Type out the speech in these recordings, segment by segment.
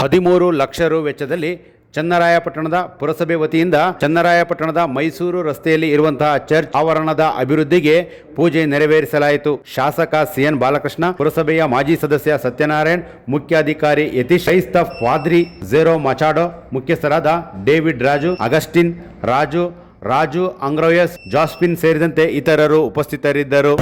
13 ಲಕ್ಷ ರು ವೆಚ್ಚದಲ್ಲಿ ಚನ್ನರಾಯಪಟ್ಟಣದ ಪುರಸಭೆ ವತಿಯಿಂದ ಚನ್ನರಾಯಪಟ್ಟಣದ ಮೈಸೂರು ರಸ್ತೆಯಲ್ಲಿ ಇರುವಂತಹ ಚರ್ಚ್ ಆವರಣದ ಅಭಿವೃದ್ಧಿಗೆ ಪೂಜೆ ನೆರವೇರಿಸಲಾಯಿತು. ಶಾಸಕ ಸಿಎನ್ ಬಾಲಕೃಷ್ಣ, ಪುರಸಭೆಯ ಮಾಜಿ ಸದಸ್ಯ ಸತ್ಯನಾರಾಯಣ್, ಮುಖ್ಯಾಧಿಕಾರಿ ಯತೀಶ್, ಕ್ರೈಸ್ತ ಪಾದ್ರಿ ಝೆರೋ ಮಚಾಡೋ, ಮುಖ್ಯಸ್ಥರಾದ ಡೇವಿಡ್ ರಾಜು, ಅಗಸ್ಟಿನ್ ರಾಜು ಅಂಗ್ರೋಯಸ್, ಜಾಸ್ಪಿನ್ ಸೇರಿದಂತೆ ಇತರರು ಉಪಸ್ಥಿತರಿದ್ದರು.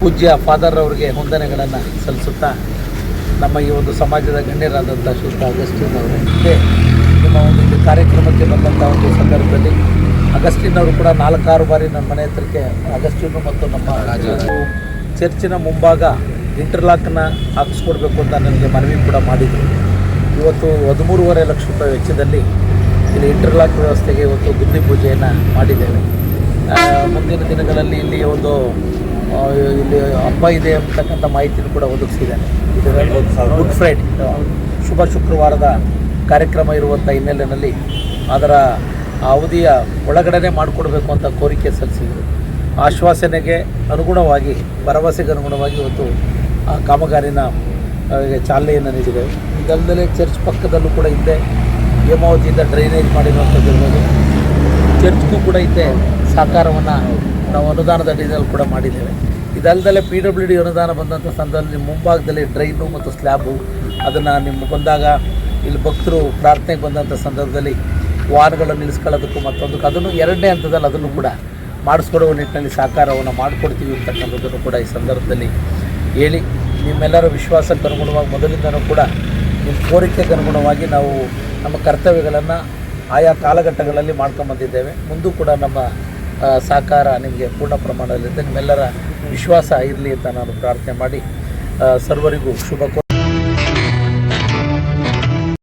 ಪೂಜ್ಯ ಫಾದರ್ ಅವರಿಗೆ ವಂದನೆಗಳನ್ನು ಸಲ್ಲಿಸುತ್ತಾ ನಮ್ಮ ಈ ಒಂದು ಸಮಾಜದ ಗಣ್ಯರಾದಂಥ ಶ್ರೀಯುತ ಅಗಸ್ಟಿನ್ ಅವರಿಗೆ ನಿಮ್ಮ ಒಂದು ಇಲ್ಲಿ ಕಾರ್ಯಕ್ರಮಕ್ಕೆ ಬಂದಂಥ ಒಂದು ಸಂದರ್ಭದಲ್ಲಿ ಅಗಸ್ಟಿನ್ ಅವರು ಕೂಡ 4-6 ಬಾರಿ ನನ್ನ ಮನೆ ಹತ್ರಕ್ಕೆ ಅಗಸ್ಟಿನ್ ಮತ್ತು ನಮ್ಮ ಚರ್ಚಿನ ಮುಂಭಾಗ ಇಂಟರ್ಲಾಕ್ನ ಹಾಕಿಸ್ಕೊಡ್ಬೇಕು ಅಂತ ನನಗೆ ಮನವಿ ಕೂಡ ಮಾಡಿದರು. ಇವತ್ತು 13.5 ಲಕ್ಷ ರೂಪಾಯಿ ವೆಚ್ಚದಲ್ಲಿ ಇಲ್ಲಿ ಇಂಟರ್ಲಾಕ್ ವ್ಯವಸ್ಥೆಗೆ ಇವತ್ತು ಗುದ್ಲಿ ಪೂಜೆಯನ್ನು ಮಾಡಿದ್ದೇವೆ. ಮುಂದಿನ ದಿನಗಳಲ್ಲಿ ಇಲ್ಲಿ ಒಂದು ಇಲ್ಲಿ ಹಬ್ಬ ಇದೆ ಅಂತಕ್ಕಂಥ ಮಾಹಿತಿಯನ್ನು ಕೂಡ ಒದಗಿಸಿದ್ದೇನೆ. ಇದರಲ್ಲಿ ಗುಡ್ ಫ್ರೈಡೆ ಶುಭ ಶುಕ್ರವಾರದ ಕಾರ್ಯಕ್ರಮ ಇರುವಂಥ ಹಿನ್ನೆಲೆಯಲ್ಲಿ ಅದರ ಅವಧಿಯ ಒಳಗಡೆ ಮಾಡಿಕೊಡ್ಬೇಕು ಅಂತ ಕೋರಿಕೆ ಸಲ್ಲಿಸಿದರು. ಆಶ್ವಾಸನೆಗೆ ಅನುಗುಣವಾಗಿ, ಭರವಸೆಗೆ ಅನುಗುಣವಾಗಿ ಇವತ್ತು ಆ ಕಾಮಗಾರಿನ ಚಾಲನೆಯನ್ನು ನೀಡಿದ್ದೇವೆ. ಇದಲ್ಲದೆ ಚರ್ಚ್ ಪಕ್ಕದಲ್ಲೂ ಕೂಡ ಇದ್ದೆ ಹೇಮಾವತಿಯಿಂದ ಡ್ರೈನೇಜ್ ಮಾಡಿರುವಂಥದ್ದು ಇರ್ಬೋದು. ಚರ್ಚ್ಗೂ ಕೂಡ ಇದ್ದೆ ಸಹಕಾರವನ್ನು ನಾವು ಅನುದಾನದ ಅಡಿಯಲ್ಲಿ ಕೂಡ ಮಾಡಿದ್ದೇವೆ. ಇದಲ್ಲದೆ PWD ಅನುದಾನ ಬಂದಂಥ ಸಂದರ್ಭದಲ್ಲಿ ಮುಂಭಾಗದಲ್ಲಿ ಡ್ರೈನು ಮತ್ತು ಸ್ಲ್ಯಾಬು ಅದನ್ನು ನಿಮ್ಮ ಬಂದಾಗ ಇಲ್ಲಿ ಭಕ್ತರು ಪ್ರಾರ್ಥನೆಗೆ ಬಂದಂಥ ಸಂದರ್ಭದಲ್ಲಿ ವಾಹನಗಳನ್ನು ನಿಲ್ಲಿಸ್ಕೊಳ್ಳೋದಕ್ಕೂ ಮತ್ತೊಂದಕ್ಕೆ ಅದನ್ನು 2ನೇ ಹಂತದಲ್ಲಿ ಅದನ್ನು ಕೂಡ ಮಾಡಿಸ್ಕೊಡುವ ನಿಟ್ಟಿನಲ್ಲಿ ಸಹಕಾರವನ್ನು ಮಾಡಿಕೊಡ್ತೀವಿ ಅಂತಕ್ಕಂಥದ್ದನ್ನು ಕೂಡ ಈ ಸಂದರ್ಭದಲ್ಲಿ ಹೇಳಿ, ನಿಮ್ಮೆಲ್ಲರ ವಿಶ್ವಾಸಕ್ಕೆ ಅನುಗುಣವಾಗಿ ಮೊದಲಿಂದನೂ ಕೂಡ ನಿಮ್ಮ ಕೋರಿಕೆಗೆ ಅನುಗುಣವಾಗಿ ನಾವು ನಮ್ಮ ಕರ್ತವ್ಯಗಳನ್ನು ಆಯಾ ಕಾಲಘಟ್ಟಗಳಲ್ಲಿ ಮಾಡ್ಕೊಂಬಂದಿದ್ದೇವೆ. ಮುಂದೂ ಕೂಡ ನಮ್ಮ ಸಹಕಾರ ನಿಮಗೆ ಪೂರ್ಣ ಪ್ರಮಾಣದಲ್ಲಿದೆ. ನಿಮ್ಮೆಲ್ಲರ ವಿಶ್ವಾಸ ಇರಲಿ ಅಂತ ನಾನು ಪ್ರಾರ್ಥನೆ ಮಾಡಿ ಸರ್ವರಿಗೂ ಶುಭ